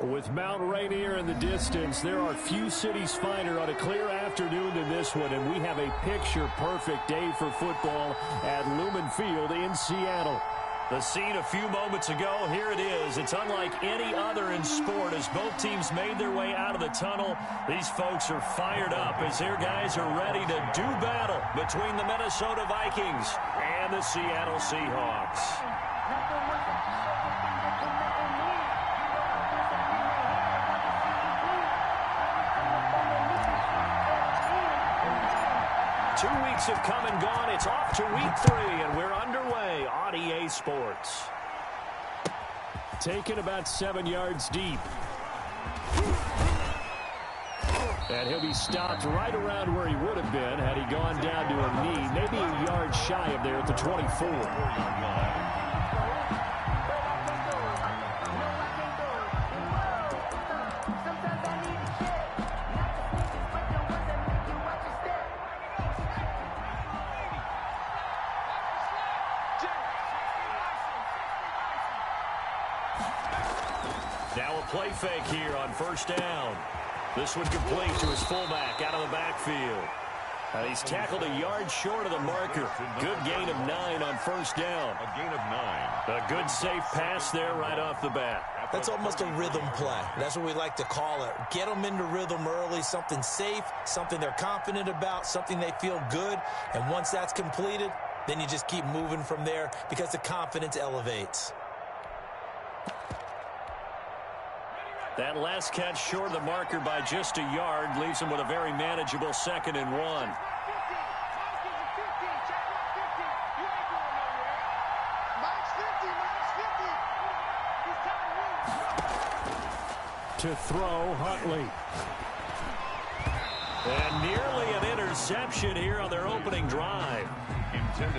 With Mount Rainier in the distance, there are few cities finer on a clear afternoon than this one, and we have a picture-perfect day for football at Lumen Field in Seattle. The scene a few moments ago, here it is. It's unlike any other in sport as both teams made their way out of the tunnel. These folks are fired up as their guys are ready to do battle between the Minnesota Vikings and the Seattle Seahawks. Have come and gone. It's off to week 3, and we're underway on EA Sports. Taken about 7 yards deep. And he'll be stopped right around where he would have been had he gone down to a knee, maybe a yard shy of there at the 24. Now a play fake here on first down. This one complete to his fullback out of the backfield. He's tackled a yard short of the marker. Good gain of 9 on first down. A gain of 9. A good safe pass there right off the bat. That's almost a rhythm play. That's what we like to call it. Get them into rhythm early, something safe, something they're confident about, something they feel good. And once that's completed, then you just keep moving from there because the confidence elevates. That last catch short of the marker by just a yard leaves him with a very manageable 2nd and 1. To throw, Huntley. And nearly an interception here on their opening drive.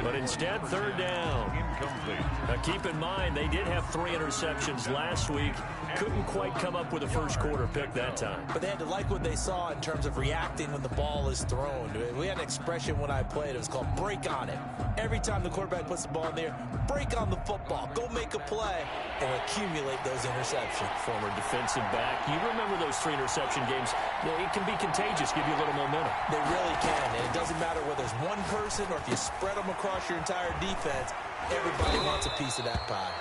But instead, 3rd down. Incomplete. Now keep in mind, they did have 3 interceptions last week. Couldn't quite come up with a first quarter pick that time. But they had to like what they saw in terms of reacting when the ball is thrown. We had an expression when I played. It was called break on it. Every time the quarterback puts the ball in there, break on the football. Go make a play and accumulate those interceptions. Former defensive back. You remember those 3 interception games. It can be contagious, give you a little momentum. They really can. And it doesn't matter whether it's one person or if you spread them across your entire defense. Everybody wants a piece of that pie.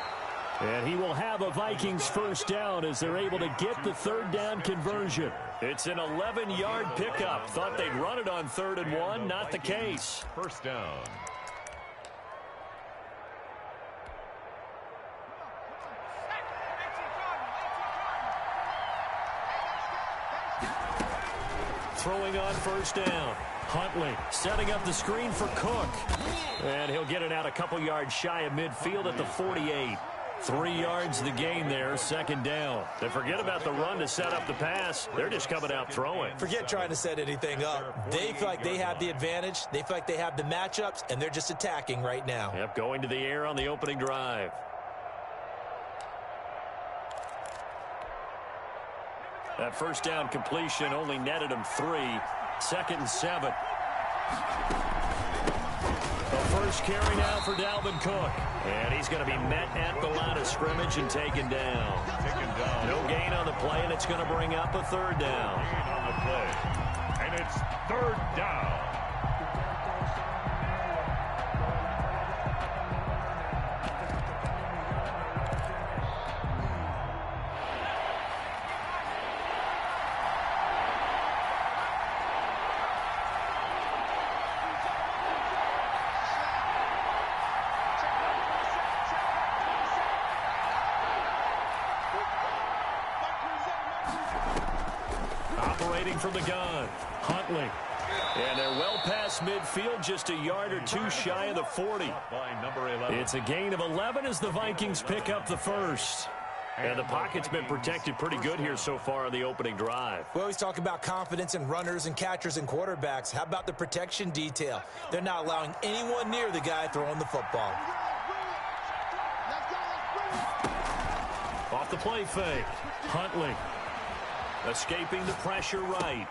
And he will have a Vikings first down as they're able to get the 3rd down conversion. It's an 11-yard pickup. Thought they'd run it on 3rd and 1. Not the case. First down. Throwing on first down. Huntley setting up the screen for Cook. And he'll get it out a couple yards shy of midfield at the 48. 3 yards the gain there, 2nd down. They forget about the run to set up the pass. They're just coming out throwing. Forget trying to set anything up. They feel like they have the advantage. They feel like they have the matchups, and they're just attacking right now. Yep, going to the air on the opening drive. That first down completion only netted him 3. 2nd and 7. The first carry now for Dalvin Cook. And he's going to be met at the line of scrimmage and taken down. No gain on the play, and it's going to bring up a 3rd down. Gain on the play. And it's 3rd down. Operating from the gun, Huntley. And they're well past midfield, just a yard or 2 shy of the 40. By number 11. It's a gain of 11 as the Vikings pick up the first. And the pocket's been protected pretty good here so far on the opening drive. We always talk about confidence in runners and catchers and quarterbacks. How about the protection detail? They're not allowing anyone near the guy throwing the football. Off the play fake, Huntley. Escaping the pressure right.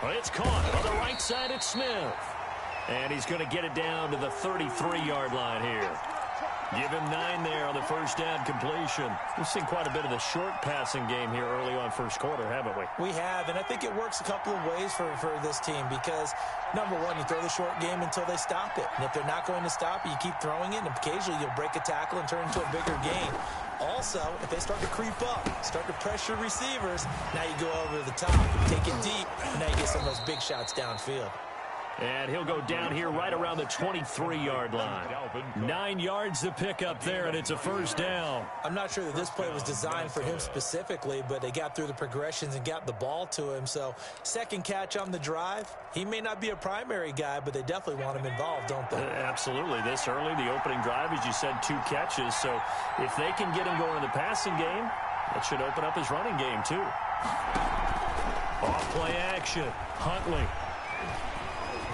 It's caught on the right side. It's Smith. And he's going to get it down to the 33-yard line here. Give him 9 there on the first down completion. We've seen quite a bit of the short passing game here early on first quarter, haven't we? We have, and I think it works a couple of ways for this team because, number one, you throw the short game until they stop it. And if they're not going to stop it, you keep throwing it, and occasionally you'll break a tackle and turn it into a bigger gain. Also, if they start to creep up, start to pressure receivers, now you go over the top, take it deep, and now you get some of those big shots downfield. And he'll go down here right around the 23-yard line. 9 yards to pick up there, and it's a first down. I'm not sure that this play was designed for him specifically, but they got through the progressions and got the ball to him. So second catch on the drive. He may not be a primary guy, but they definitely want him involved, don't they? Absolutely. This early, the opening drive, as you said, 2 catches. So if they can get him going in the passing game, that should open up his running game too. Off play action. Huntley.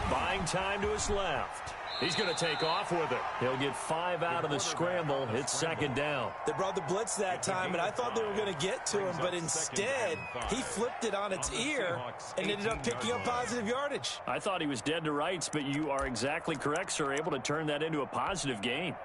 Buying time to his left. He's going to take off with it. He'll get 5 out of the scramble. It's second down. They brought the blitz that time, and I thought they were going to get to him, but instead he flipped it on its ear and ended up picking up positive yardage. I thought he was dead to rights, but you are exactly correct, sir. Able to turn that into a positive gain.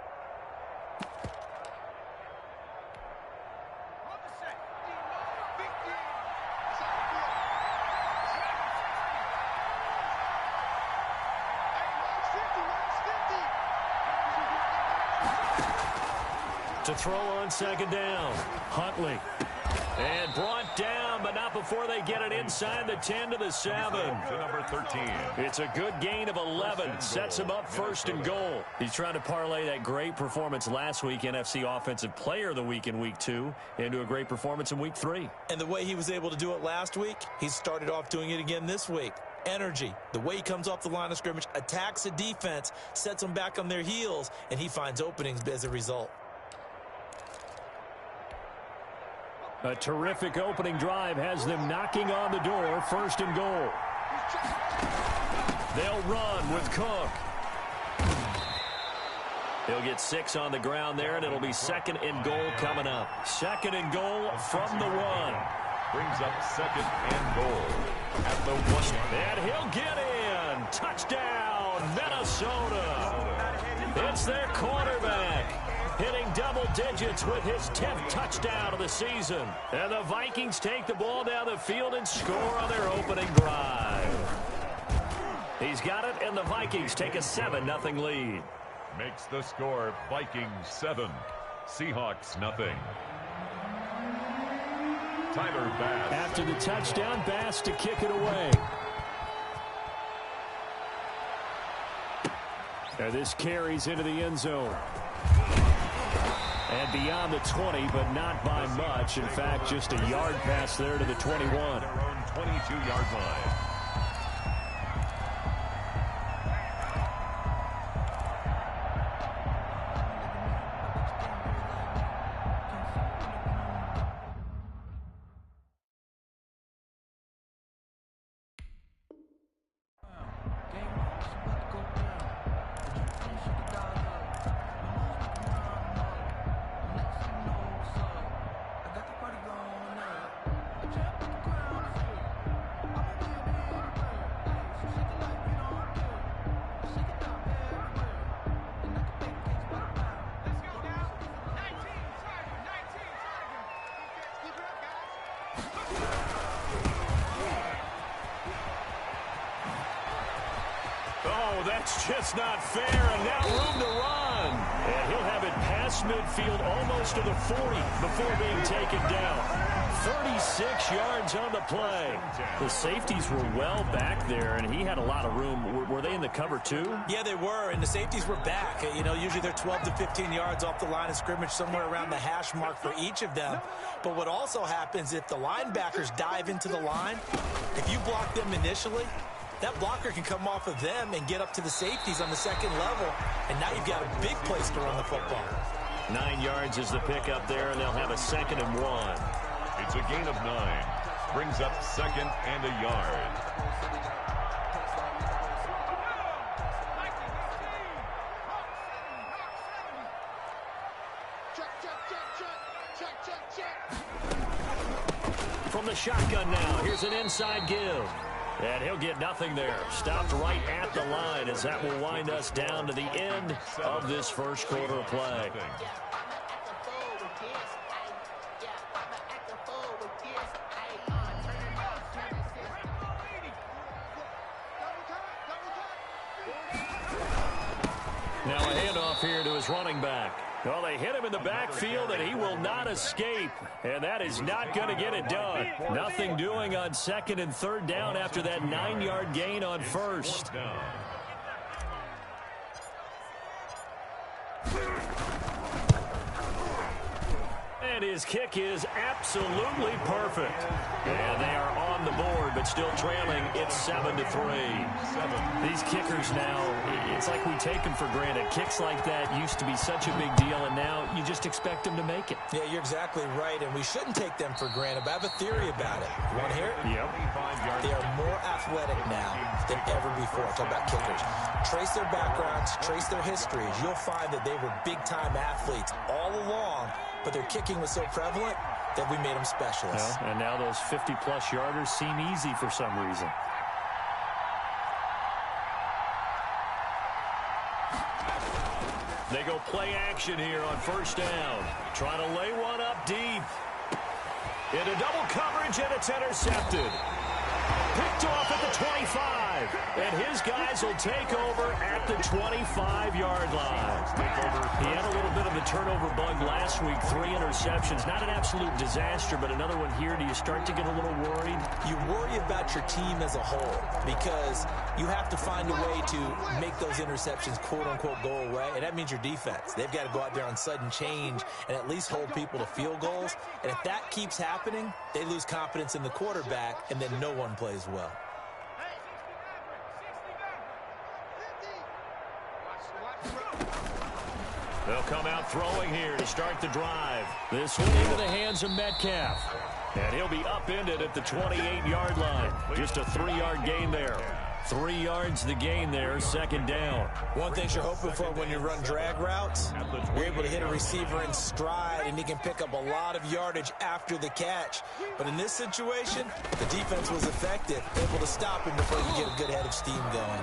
To throw on second down, Huntley. And brought down, but not before they get it inside the 10 to the 7. To number 13. It's a good gain of 11. Sets him up first and goal. He's trying to parlay that great performance last week, NFC Offensive Player of the Week in Week 2, into a great performance in Week 3. And the way he was able to do it last week, he started off doing it again this week. Energy, the way he comes off the line of scrimmage, attacks the defense, sets them back on their heels, and he finds openings as a result. A terrific opening drive has them knocking on the door, first and goal. They'll run with Cook. He'll get 6 on the ground there, and it'll be second and goal coming up. Second and goal from the 1. Brings up second and goal at the 1. And he'll get in. Touchdown, Minnesota. It's their quarterback, hitting double digits with his 10th touchdown of the season. And the Vikings take the ball down the field and score on their opening drive. He's got it, and the Vikings take a 7-0 lead. Makes the score Vikings 7, Seahawks 0. Tyler Bass. After the touchdown, Bass to kick it away. And this carries into the end zone. And beyond the 20, but not by much. In fact, just a yard pass there to the 21. Their own 22-yard line. That's just not fair, and now room to run. And he'll have it past midfield almost to the 40 before being taken down. 36 yards on the play. The safeties were well back there, and he had a lot of room. Were they in the cover too? Yeah, they were, and the safeties were back. You know, usually they're 12 to 15 yards off the line of scrimmage, somewhere around the hash mark for each of them. But what also happens if the linebackers dive into the line, if you block them initially, that blocker can come off of them and get up to the safeties on the second level, and now you've got a big place to run the football. 9 yards is the pickup there, and they'll have a 2nd and 1. It's a gain of 9. Brings up 2nd and a yard. From the shotgun now, here's an inside give. And he'll get nothing there. Stopped right at the line as that will wind us down to the end of this first quarter of play. Now a handoff here to his running back. Well, they hit him in the backfield, and he will not escape. And that is not going to get it done. Nothing doing on second and third down after that 9-yard gain on first. And his kick is absolutely perfect. And they are on the board, but still trailing. It's 7-3. These kickers now, it's like we take them for granted. Kicks like that used to be such a big deal, and now you just expect them to make it. Yeah, you're exactly right, and we shouldn't take them for granted, but I have a theory about it. You want to hear it? Yep. They are more athletic now than ever before. Talk about kickers. Trace their backgrounds, trace their histories. You'll find that they were big-time athletes all along, but their kicking was so prevalent that we made them specialists. Well, and now those 50-plus yarders seem easy for some reason. They go play action here on first down. Trying to lay one up deep. Into double coverage, and it's intercepted. Picked off at the 25. And his guys will take over at the 25-yard line. He had a little bit of a turnover bug last week. 3 interceptions. Not an absolute disaster, but another one here. Do you start to get a little worried? You worry about your team as a whole because you have to find a way to make those interceptions, quote-unquote, go away. And that means your defense. They've got to go out there on sudden change and at least hold people to field goals. And if that keeps happening, they lose confidence in the quarterback, and then no one plays well. They'll come out throwing here to start the drive. This one into the hands of Metcalf. And he'll be upended at the 28-yard line. Just a 3-yard gain there. 3 yards the gain there, second down. One thing you're hoping for when you run drag routes, you're able to hit a receiver in stride, and he can pick up a lot of yardage after the catch. But in this situation, the defense was effective, able to stop him before he could get a good head of steam going.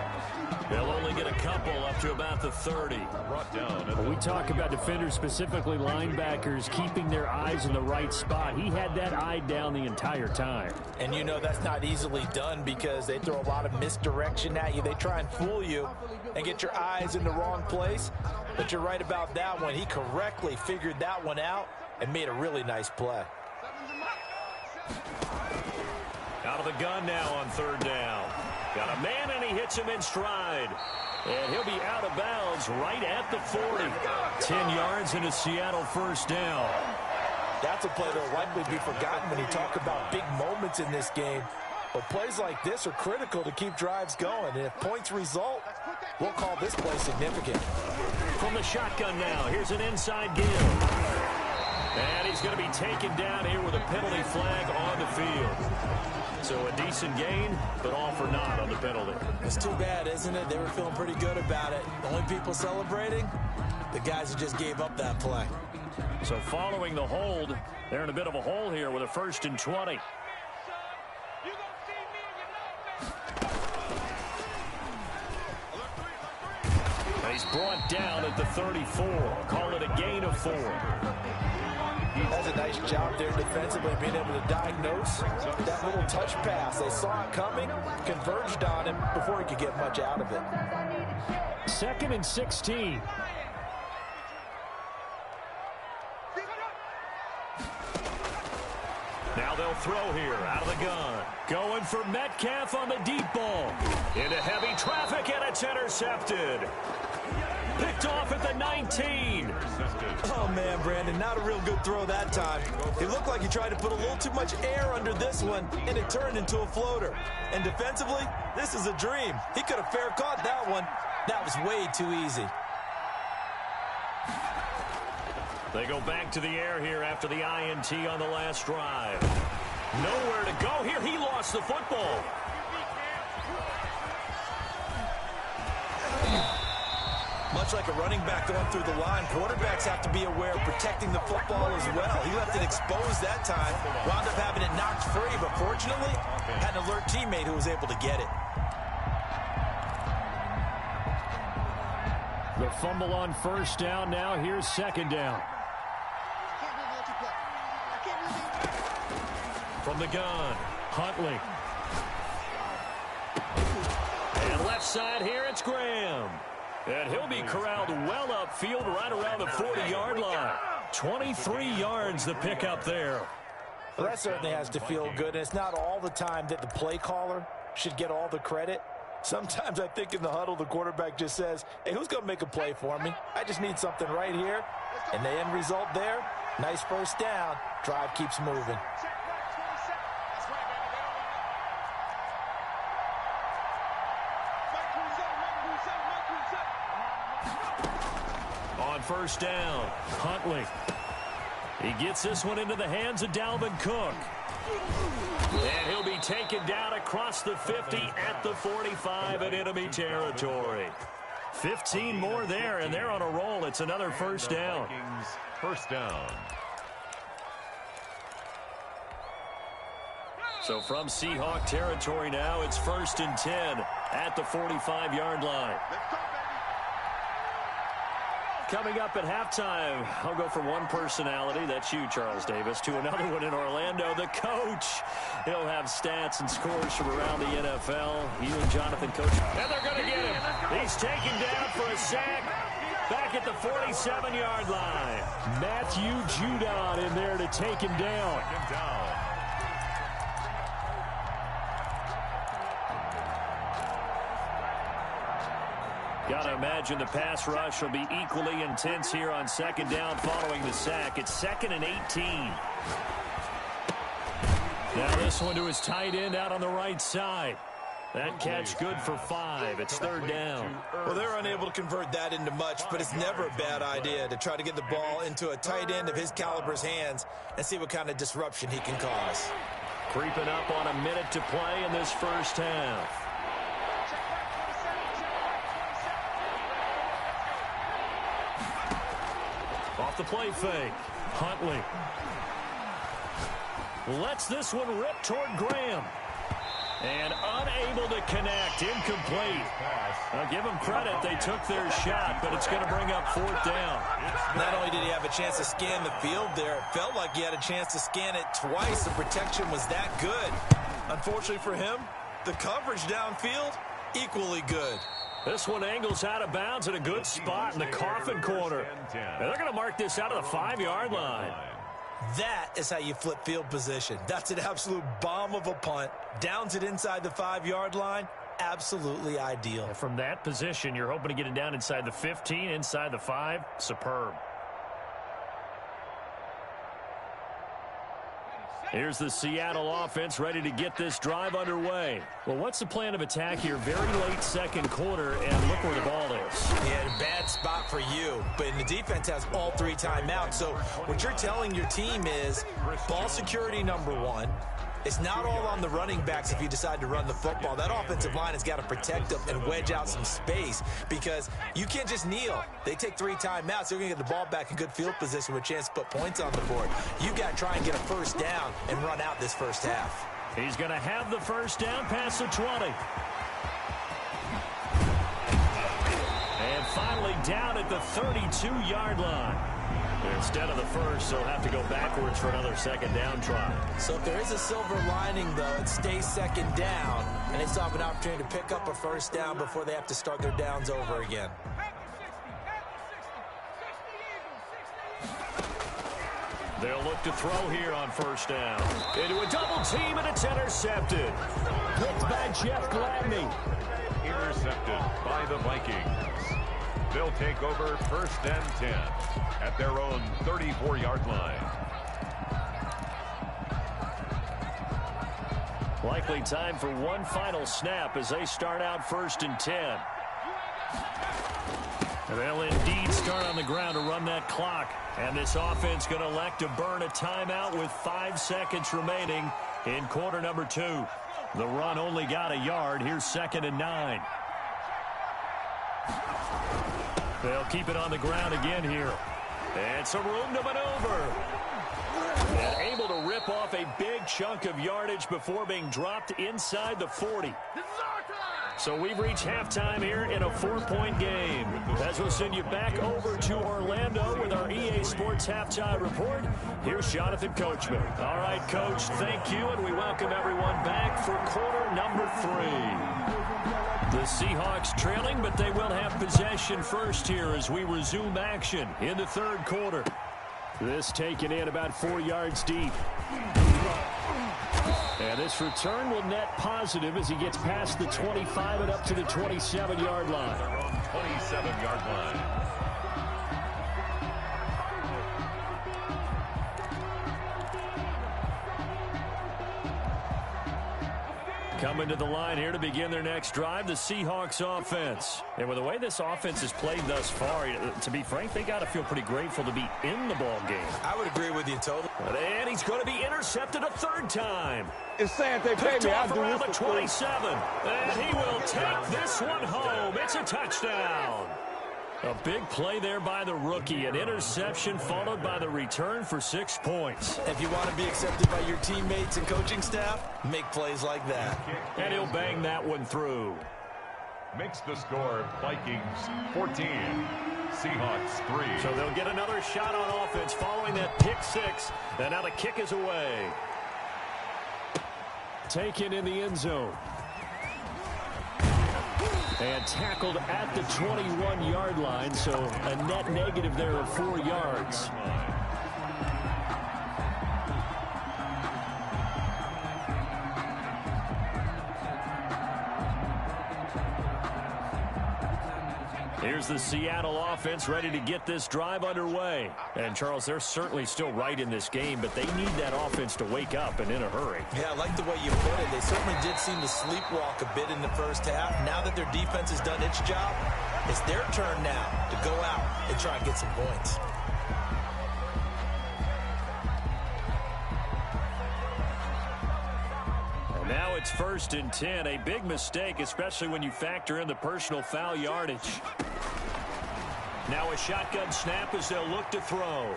They'll only get a couple up to about the 30. When we talk about defenders, specifically linebackers, keeping their eyes in the right spot, he had that eye down the entire time. And you know that's not easily done because they throw a lot of misdirection at you. They try and fool you and get your eyes in the wrong place. But you're right about that one. He correctly figured that one out and made a really nice play. Out of the gun now on third down. Got a man, and he hits him in stride. And he'll be out of bounds right at the 40. 10 yards and a Seattle first down. That's a play that will likely be forgotten when you talk about big moments in this game. But plays like this are critical to keep drives going. And if points result, we'll call this play significant. From the shotgun now, here's an inside give. And he's going to be taken down here with a penalty flag on the field. So a decent gain, but all for naught on the penalty. It's too bad, isn't it? They were feeling pretty good about it. The only people celebrating, the guys who just gave up that play. So following the hold, they're in a bit of a hole here with a 1st and 20. And he's brought down at the 34. Call it a gain of 4. That's a nice job there defensively, being able to diagnose that little touch pass. They saw it coming, converged on him before he could get much out of it. 2nd and 16. Now they'll throw here out of the gun. Going for Metcalf on the deep ball. Into heavy traffic, and it's intercepted. Picked off at the 19. Oh, man, Brandon, not a real good throw that time. It looked like he tried to put a little too much air under this one, and it turned into a floater. And defensively, this is a dream. He could have fair caught that one. That was way too easy. They go back to the air here after the INT on the last drive. Nowhere to go here. He lost the football. Much like a running back going through the line, quarterbacks have to be aware of protecting the football as well. He left it exposed that time, wound up having it knocked free, but fortunately, had an alert teammate who was able to get it. The fumble on first down. Now here's second down. From the gun, Huntley. And left side here, it's Graham. And he'll be corralled well upfield right around the 40-yard line. 23 yards the pickup there. Well, that certainly has to feel good, and it's not all the time that the play caller should get all the credit. Sometimes I think in the huddle, the quarterback just says, hey, who's going to make a play for me? I just need something right here. And the end result there, nice first down. Drive keeps moving. On first down, Huntley. He gets this one into the hands of Dalvin Cook. And he'll be taken down across the 50 at the 45 in enemy territory. 15 more there, and they're on a roll. It's another first down. First down. So from Seahawk territory now, it's 1st and 10 at the 45-yard line. Coming up at halftime, I'll go from one personality, that's you, Charles Davis, to another one in Orlando, the coach. He'll have stats and scores from around the NFL. You and Jonathan, coach. And they're going to get him. He's taken down for a sack back at the 47-yard line. Matthew Judon in there to take him down. Got to imagine the pass rush will be equally intense here on second down following the sack. It's 2nd and 18. Now this one to his tight end out on the right side. That catch good for 5. It's 3rd down. Well, they're unable to convert that into much, but it's never a bad idea to try to get the ball into a tight end of his caliber's hands and see what kind of disruption he can cause. Creeping up on a minute to play in this first half. Off the play fake, Huntley lets this one rip toward Graham. And unable to connect, incomplete. I'll give them credit, they took their shot, but it's going to bring up 4th down. Not only did he have a chance to scan the field there, it felt like he had a chance to scan it twice. The protection was that good. Unfortunately for him, the coverage downfield, equally good. This one angles out of bounds at a good spot in the coffin corner. And they're going to mark this out of the 5-yard line. That is how you flip field position. That's an absolute bomb of a punt. Downs it inside the 5-yard line. Absolutely ideal. And from that position, you're hoping to get it down inside the 15, inside the 5. Superb. Here's the Seattle offense ready to get this drive underway. Well, what's the plan of attack here? Very late second quarter, and look where the ball is. Yeah, bad spot for you. But the defense has all 3 timeouts. So what you're telling your team is ball security number 1. It's not all on the running backs if you decide to run the football. That offensive line has got to protect them and wedge out some space because you can't just kneel. They take 3 timeouts. They're going to get the ball back in good field position with a chance to put points on the board. You got to try and get a first down and run out this first half. He's going to have the first down past the 20. And finally down at the 32-yard line. Instead of the first, they'll have to go backwards for another second down try. So if there is a silver lining, though, it stays second down, and they still have an opportunity to pick up a first down before they have to start their downs over again. They'll look to throw here on first down. Into a double team, and it's intercepted. Picked by Jeff Gladney. Intercepted by the Vikings. They'll take over 1st and 10 at their own 34-yard line. Likely time for one final snap as they start out 1st and 10. And they'll indeed start on the ground to run that clock. And this offense going to elect to burn a timeout with 5 seconds remaining in quarter number 2. The run only got a yard. Here's 2nd and 9. They'll keep it on the ground again here. And some room to maneuver. And able to rip off a big chunk of yardage before being dropped inside the 40. So we've reached halftime here in a 4-point game. As we'll send you back over to Orlando with our EA Sports Halftime Report, here's Jonathan Coachman. All right, Coach, thank you, and we welcome everyone back for quarter number 3. The Seahawks trailing, but they will have possession first here as we resume action in the third quarter. This taken in about 4 yards deep. And this return will net positive as he gets past the 25 and up to the 27-yard line. Their own 27-yard line. Coming to the line here to begin their next drive, the Seahawks offense. And with the way this offense has played thus far, to be frank, they got to feel pretty grateful to be in the ball game. I would agree with you totally. And he's going to be intercepted a third time. It's saying they pay Picked me. off around the 27. And he will take this one home. It's a touchdown. A big play there by the rookie. An interception followed by the return for 6 points. If you want to be accepted by your teammates and coaching staff, make plays like that. And he'll bang that one through. Makes the score Vikings 14, Seahawks 3. So they'll get another shot on offense following that pick 6. And now the kick is away. Taken in the end zone. And tackled at the 21-yard line, so a net negative there of 4 yards. Here's the Seattle offense ready to get this drive underway. And, Charles, they're certainly still right in this game, but they need that offense to wake up and in a hurry. Yeah, I like the way you put it. They certainly did seem to sleepwalk a bit in the first half. Now that their defense has done its job, it's their turn now to go out and try and get some points. Now it's 1st and 10. A big mistake, especially when you factor in the personal foul yardage. Now a shotgun snap as they'll look to throw.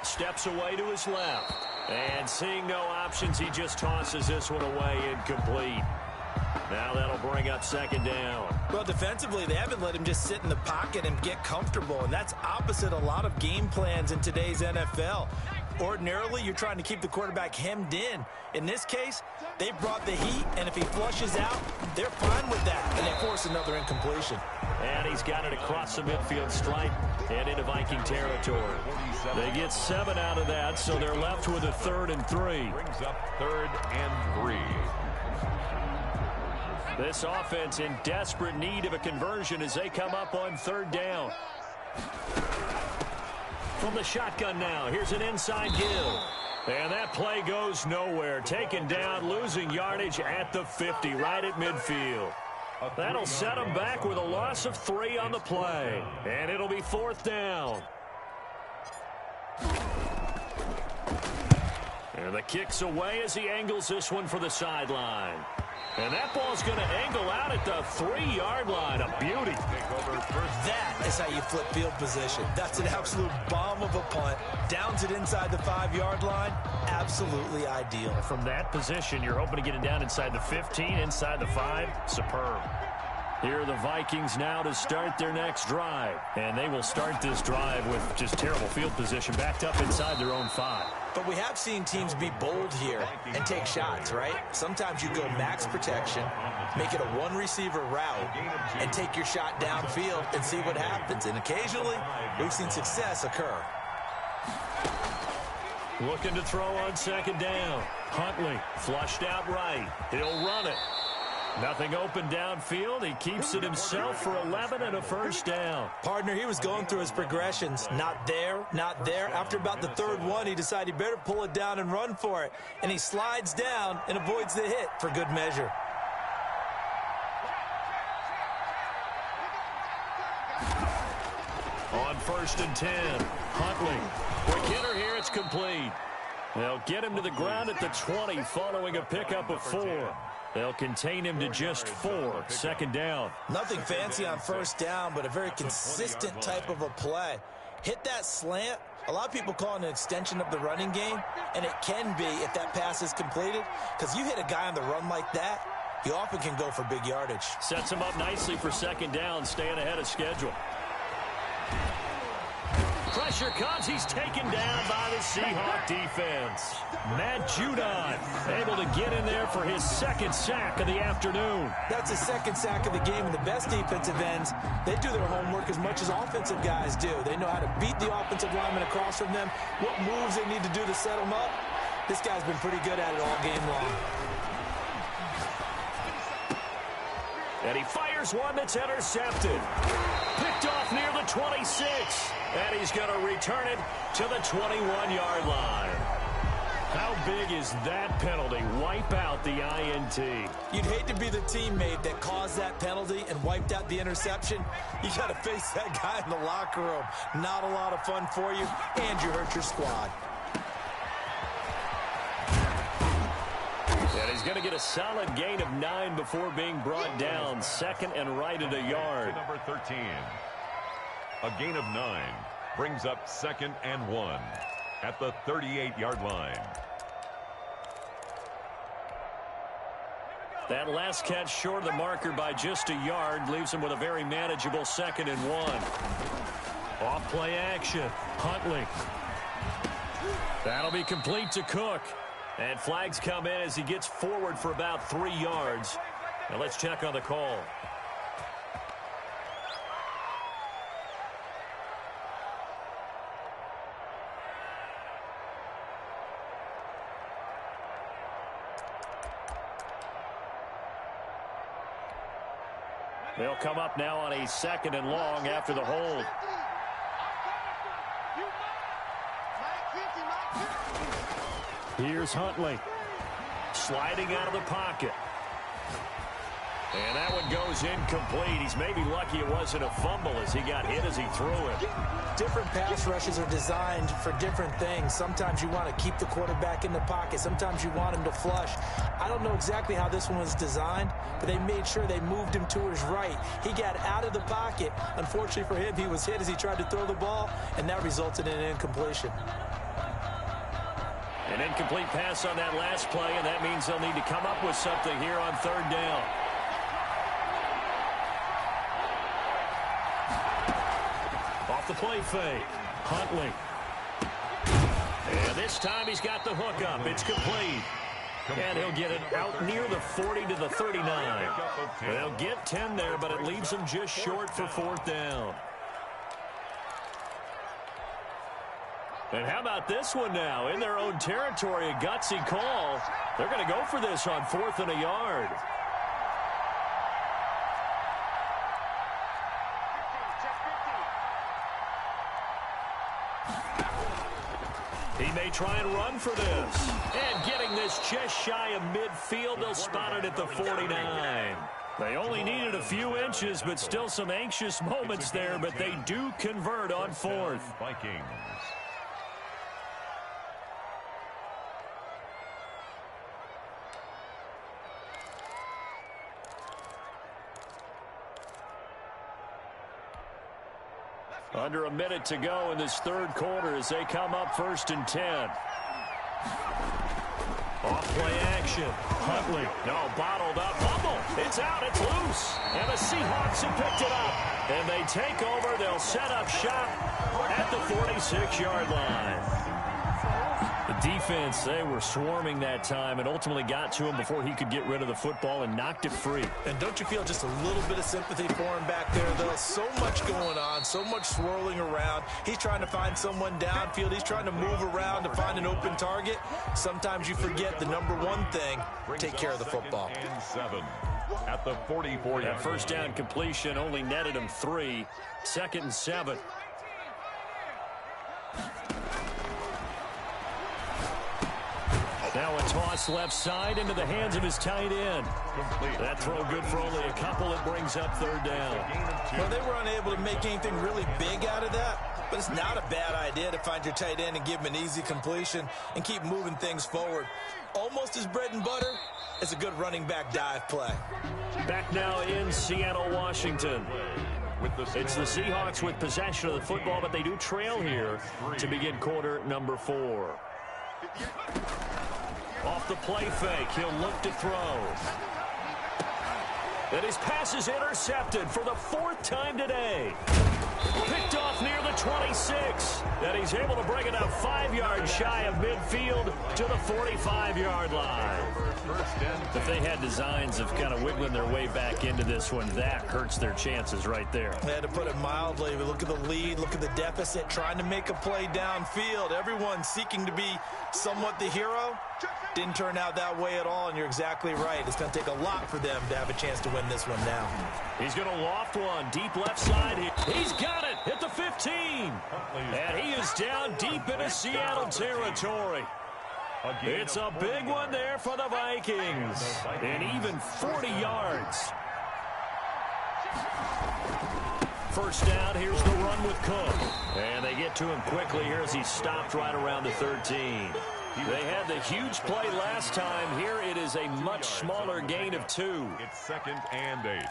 Steps away to his left. And seeing no options, he just tosses this one away incomplete. Now that'll bring up 2nd down. Well, defensively, they haven't let him just sit in the pocket and get comfortable, and that's opposite a lot of game plans in today's NFL. Ordinarily, you're trying to keep the quarterback hemmed in. In this case, they brought the heat, and if he flushes out, they're fine with that, and they force another incompletion. And he's got it across the midfield stripe and into Viking territory. They get 7 out of that, so they're left with a 3rd and 3. Brings up 3rd and 3. This offense in desperate need of a conversion as they come up on 3rd down. From the shotgun now, here's an inside give. And that play goes nowhere. Taken down, losing yardage at the 50, right at midfield. That'll set them back with a loss of 3 on the play. And it'll be 4th down. And the kick's away as he angles this one for the sideline. And that ball's going to angle out at the 3-yard line. A beauty. That is how you flip field position. That's an absolute bomb of a punt. Downs it inside the 5-yard line. Absolutely ideal. From that position, you're hoping to get it down inside the 15, inside the 5. Superb. Here are the Vikings now to start their next drive. And they will start this drive with just terrible field position, backed up inside their own 5. But we have seen teams be bold here and take shots, right? Sometimes you go max protection, make it a one-receiver route, and take your shot downfield and see what happens. And occasionally, we've seen success occur. Looking to throw on 2nd down. Huntley flushed out right. He'll run it. Nothing open downfield. He keeps it himself for 11 and a 1st down. Partner, he was going through his progressions. Not there, not there. After about the 3rd one, he decided he better pull it down and run for it. And he slides down and avoids the hit for good measure. On 1st and 10, Huntley. Quick hitter here, it's complete. They'll get him to the ground at the 20 following a pickup of 4. They'll contain him to just 4. Second down. Nothing fancy on first down, but a very consistent type of a play. Hit that slant. A lot of people call it an extension of the running game, and it can be if that pass is completed, because you hit a guy on the run like that, you often can go for big yardage. Sets him up nicely for second down, staying ahead of schedule. Pressure comes. He's taken down by the Seahawk defense. Matt Judon able to get in there for his second sack of the afternoon. That's a second sack of the game, and the best defensive ends, they do their homework as much as offensive guys do. They know how to beat the offensive lineman across from them, what moves they need to do to set them up. This guy's been pretty good at it all game long. And he fires one that's intercepted. Picked off near the 26. And he's going to return it to the 21-yard line. How big is that penalty? Wipe out the INT. You'd hate to be the teammate that caused that penalty and wiped out the interception. You got to face that guy in the locker room. Not a lot of fun for you, and you hurt your squad. And he's going to get a solid gain of 9 before being brought down. Second and right at a yard. Number 13. A gain of 9 brings up second and 1 at the 38-yard line. That last catch short of the marker by just a yard leaves him with a very manageable second and 1. Off play action. Huntley. That'll be complete to Cook. And flags come in as he gets forward for about 3 yards. Now let's check on the call. They'll come up now on a second and long after the hold. Here's Huntley. Sliding out of the pocket. And that one goes incomplete. He's maybe lucky it wasn't a fumble as he got hit as he threw it. Different pass rushes are designed for different things. Sometimes you want to keep the quarterback in the pocket. Sometimes you want him to flush. I don't know exactly how this one was designed, but they made sure they moved him to his right. He got out of the pocket. Unfortunately for him, he was hit as he tried to throw the ball, and that resulted in an incompletion. An incomplete pass on that last play, and that means they'll need to come up with something here on third down. Off the play fake. Huntley. And this time he's got the hook up. It's complete. And he'll get it out near the 40 to the 39. They'll get 10 there, but it leaves them just short for fourth down. And how about this one now? In their own territory, a gutsy call. They're going to go for this on 4th and a yard. He may try and run for this. And getting this just shy of midfield, they'll spot it at the 49. They only needed a few inches, but still some anxious moments there, but they do convert on 4th. Vikings. Under a minute to go in this third quarter as they come up 1st and 10. Off play action. Huntley. No, bottled up. Fumble. It's out. It's loose. And the Seahawks have picked it up. And they take over. They'll set up shop at the 46-yard line. The defense, they were swarming that time and ultimately got to him before he could get rid of the football and knocked it free. And don't you feel just a little bit of sympathy for him back there, though? So much going on, so much swirling around. He's trying to find someone downfield. He's trying to move around to find an open target. Sometimes you forget the number one thing, take care of the football. And 7 at the 44. That first down completion only netted him 3. 2nd and 7. Now a toss left side into the hands of his tight end. That throw good for only a couple. It brings up 3rd down. Well, they were unable to make anything really big out of that, but it's not a bad idea to find your tight end and give him an easy completion and keep moving things forward. Almost his bread and butter, It's a good running back dive play. Back now in Seattle, Washington. It's the Seahawks with possession of the football, but they do trail here to begin quarter number 4. Off the play fake, he'll look to throw. And his pass is intercepted for the 4th time today. Picked off near the 26. And he's able to bring it up 5 yards shy of midfield to the 45-yard line. If they had designs of kind of wiggling their way back into this one, that hurts their chances right there. They had to put it mildly. But look at the lead, look at the deficit, trying to make a play downfield. Everyone seeking to be somewhat the hero. Didn't turn out that way at all, and you're exactly right. It's going to take a lot for them to have a chance to win this one now. He's going to loft one deep left side. He's got it at the 15. And he is down deep into Seattle territory. It's a big one there for the Vikings. And even 40 yards. First down, here's the run with Cook. And they get to him quickly here as he stopped right around the 13. They had the huge play last time. Here it is a much smaller gain of 2. It's 2nd and 8.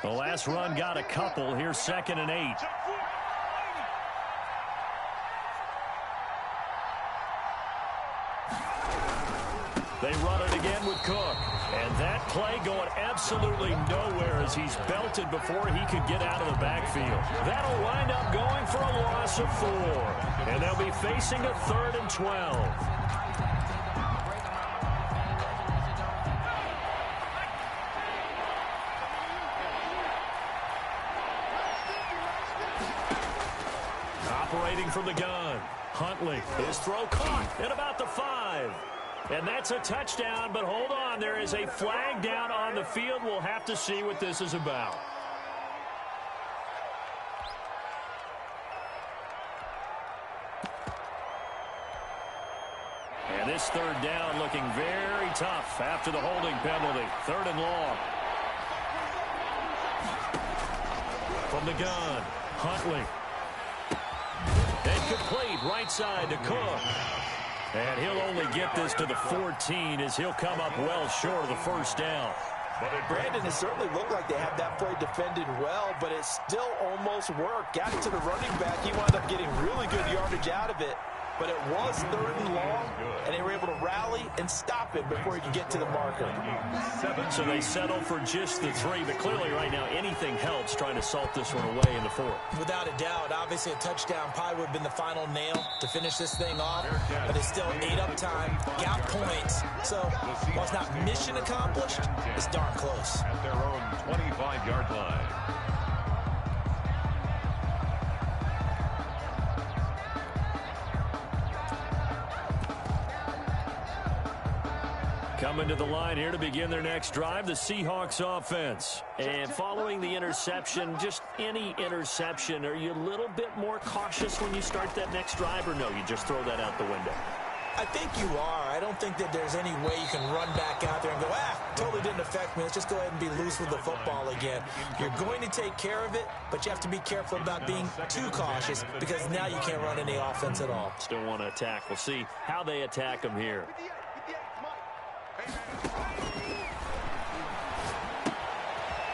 The last run got a couple. Here's 2nd and 8. They run it again with Cook. And that play going absolutely nowhere as he's belted before he could get out of the backfield. That'll wind up going for a loss of 4. And they'll be facing a 3rd and 12. Operating from the gun. Huntley. His throw caught at about the 5. And that's a touchdown, but hold on. There is a flag down on the field. We'll have to see what this is about. And this 3rd down looking very tough after the holding penalty. 3rd and long. From the gun, Huntley. And complete right side to Cook. And he'll only get this to the 14 as he'll come up well short of the 1st down. Brandon, it certainly looked like they had that play defended well, but it still almost worked. Got it to the running back. He wound up getting really good yardage out of it. But it was 3rd and long, and they were able to rally and stop it before he could get to the marker. So they settle for just the 3, but clearly right now anything helps trying to salt this one away in the 4th. Without a doubt, obviously a touchdown probably would have been the final nail to finish this thing off, but it's still ate up time, got points. So while it's not mission accomplished, it's darn close. At their own 25-yard line. Coming to the line here to begin their next drive, the Seahawks offense. And following the interception, just any interception, are you a little bit more cautious when you start that next drive, or no, you just throw that out the window? I think you are. I don't think that there's any way you can run back out there and go, totally didn't affect me. Let's just go ahead and be loose with the football again. You're going to take care of it, but you have to be careful about being too cautious because now you can't run any offense at all. Still want to attack. We'll see how they attack them here.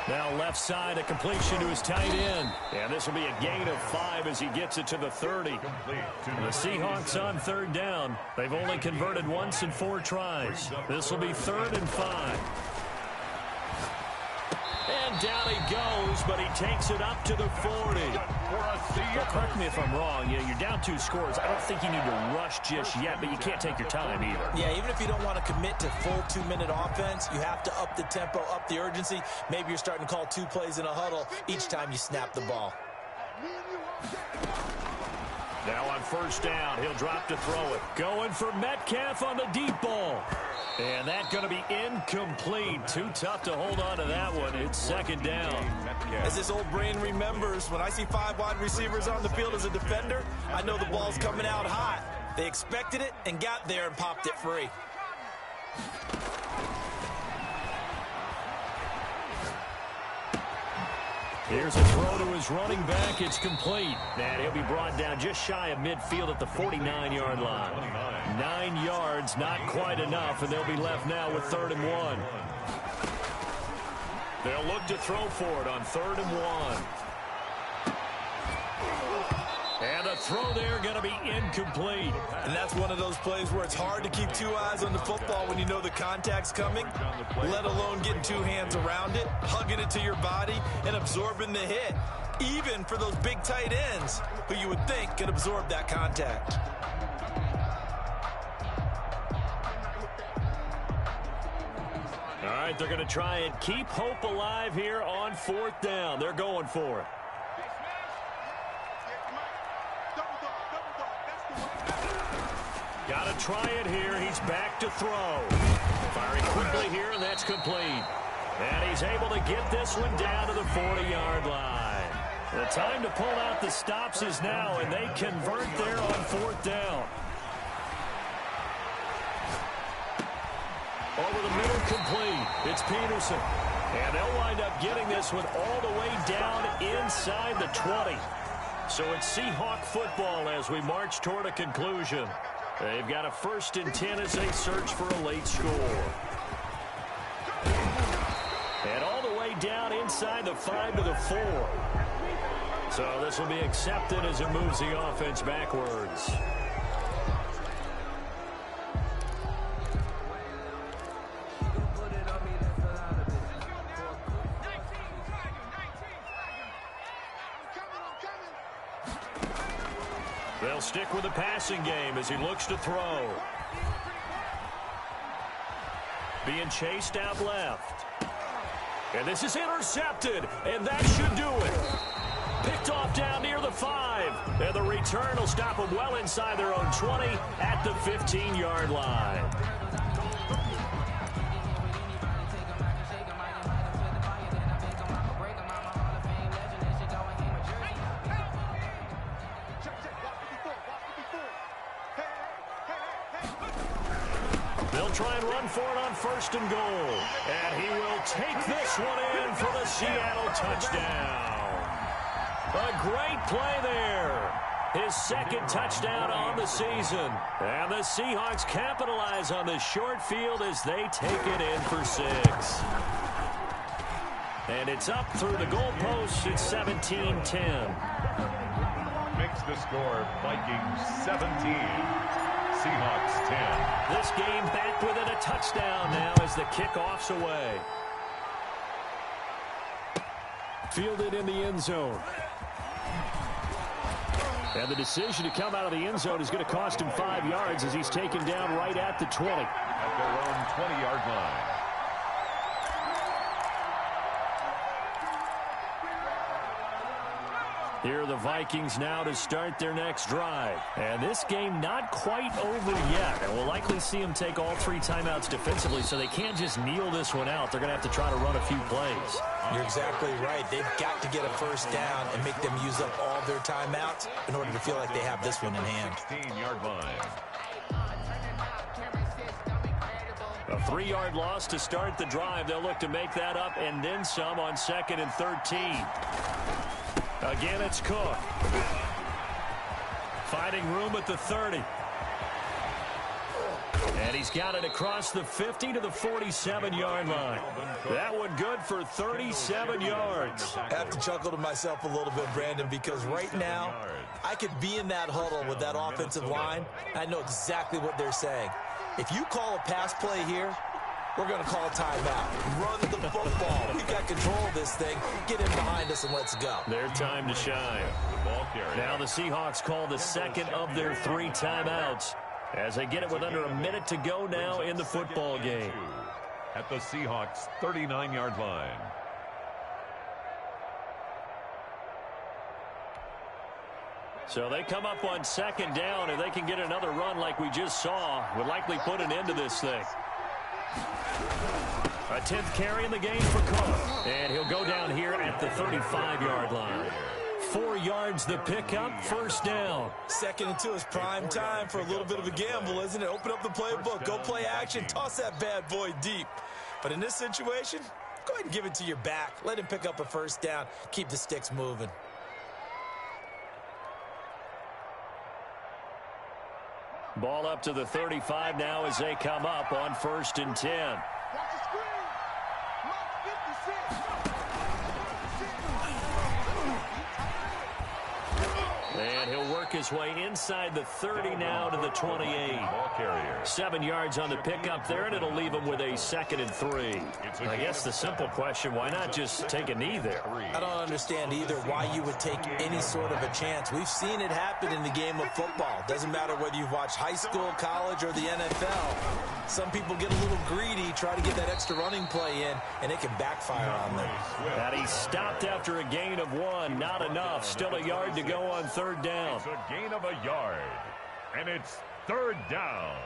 Now left side, a completion to his tight end. And this will be a gain of 5 as he gets it to the 30. And the Seahawks on 3rd down. They've only converted once in 4 tries. This will be 3rd and 5. And down he goes, but he takes it up to the 40. Well, correct me if I'm wrong. You're down 2 scores. I don't think you need to rush just yet, but you can't take your time either. Yeah, even if you don't want to commit to full 2-minute offense, you have to up the tempo, up the urgency. Maybe you're starting to call 2 plays in a huddle each time you snap the ball. Now on 1st down, he'll drop to throw it. Going for Metcalf on the deep ball. And that's going to be incomplete. Too tough to hold on to that one. It's 2nd down. As this old brain remembers, when I see 5 wide receivers on the field as a defender, I know the ball's coming out hot. They expected it and got there and popped it free. Here's a throw to his running back. It's complete. And he'll be brought down just shy of midfield at the 49-yard line. 9 yards, not quite enough, and they'll be left now with 3rd and 1. They'll look to throw for it on 3rd and 1. And the throw there going to be incomplete. And that's one of those plays where it's hard to keep 2 eyes on the football when you know the contact's coming, let alone getting 2 hands around it, hugging it to your body, and absorbing the hit, even for those big tight ends who you would think can absorb that contact. All right, they're going to try and keep hope alive here on 4th down. They're going for it. Got to try it here. He's back to throw. Firing quickly here, and that's complete. And he's able to get this one down to the 40-yard line. The time to pull out the stops is now, and they convert there on 4th down. Over the middle, complete. It's Peterson. And they'll wind up getting this one all the way down inside the 20. So it's Seahawk football as we march toward a conclusion. They've got a 1st and 10 as they search for a late score. And all the way down inside the 5 to the 4. So this will be accepted as it moves the offense backwards. They'll stick with the passing game as he looks to throw. Being chased out left. And this is intercepted, and that should do it. Picked off down near the 5. And the return will stop them well inside their own 20 at the 15-yard line. Try and run for it on 1st and goal. And he will take this one in for the Seattle touchdown. A great play there. His 2nd touchdown on the season. And the Seahawks capitalize on the short field as they take it in for 6. And it's up through the goalposts. It's 17-10. Makes the score Vikings 17. Seahawks 10. This game back within a touchdown now as the kickoff's away. Fielded in the end zone. And the decision to come out of the end zone is going to cost him 5 yards as he's taken down right at the 20. At their own 20-yard line. Here are the Vikings now to start their next drive. And this game not quite over yet. And we'll likely see them take all 3 timeouts defensively, so they can't just kneel this one out. They're going to have to try to run a few plays. You're exactly right. They've got to get a 1st down and make them use up all their timeouts in order to feel like they have this one in hand. 16-yard line. A 3-yard loss to start the drive. They'll look to make that up and then some on 2nd and 13. Again, it's Cook. Finding room at the 30. And he's got it across the 50 to the 47-yard line. That one good for 37 yards. I have to chuckle to myself a little bit, Brandon, because right now I could be in that huddle with that offensive line. I know exactly what they're saying. If you call a pass play here, we're going to call a timeout. Run the football. We've got control of this thing. Get in behind us and let's go. Their time to shine. Now the Seahawks call the 2nd of their 3 timeouts as they get it with under a minute to go now in the football game. At the Seahawks 39-yard line. So they come up on 2nd down, and they can get another run like we just saw. Would likely put an end to this thing. A 10th carry in the game for Cook. And he'll go down here at the 35-yard line. 4 yards the pickup, 1st down. 2nd and 2 is prime time for a little bit of a gamble, isn't it? Open up the playbook, go play action, toss that bad boy deep. But in this situation, Go ahead and give it to your back. Let him pick up a first down. Keep the sticks moving. Ball up to the 35 now as they come up on 1st and 10. And he'll work his way inside the 30 now to the 28. Ball carrier. 7 yards on the pickup there, and it'll leave him with a 2nd and 3. I guess the simple question, why not just take a knee there? I don't understand either why you would take any sort of a chance. We've seen it happen in the game of football. Doesn't matter whether you've watched high school, college, or the NFL. Some people get a little greedy, try to get that extra running play in, and it can backfire on them. And he stopped after a gain of 1. Not enough. Still a yard to go on 3rd down. It's a gain of a yard. And it's 3rd down.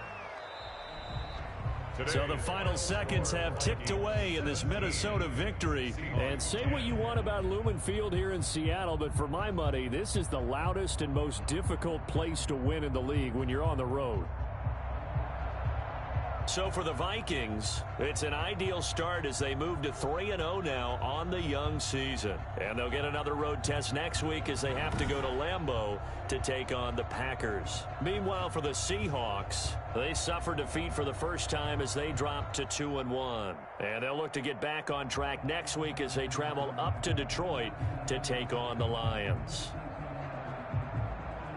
So the final seconds have ticked away in this Minnesota victory. And say what you want about Lumen Field here in Seattle, but for my money, this is the loudest and most difficult place to win in the league when you're on the road. So for the Vikings, it's an ideal start as they move to 3-0 now on the young season. And they'll get another road test next week as they have to go to Lambeau to take on the Packers. Meanwhile, for the Seahawks, they suffered defeat for the first time as they dropped to 2-1. And they'll look to get back on track next week as they travel up to Detroit to take on the Lions.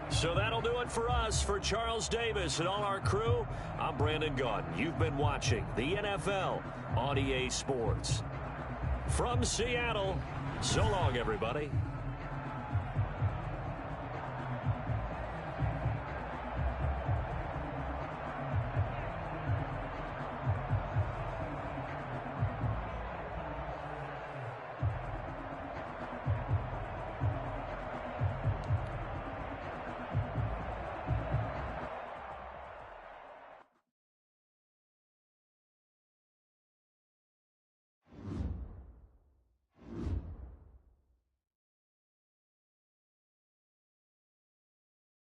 So that'll do it for us. For Charles Davis and all our crew, I'm Brandon Gaudin. You've been watching the NFL on EA Sports. From Seattle, so long, everybody.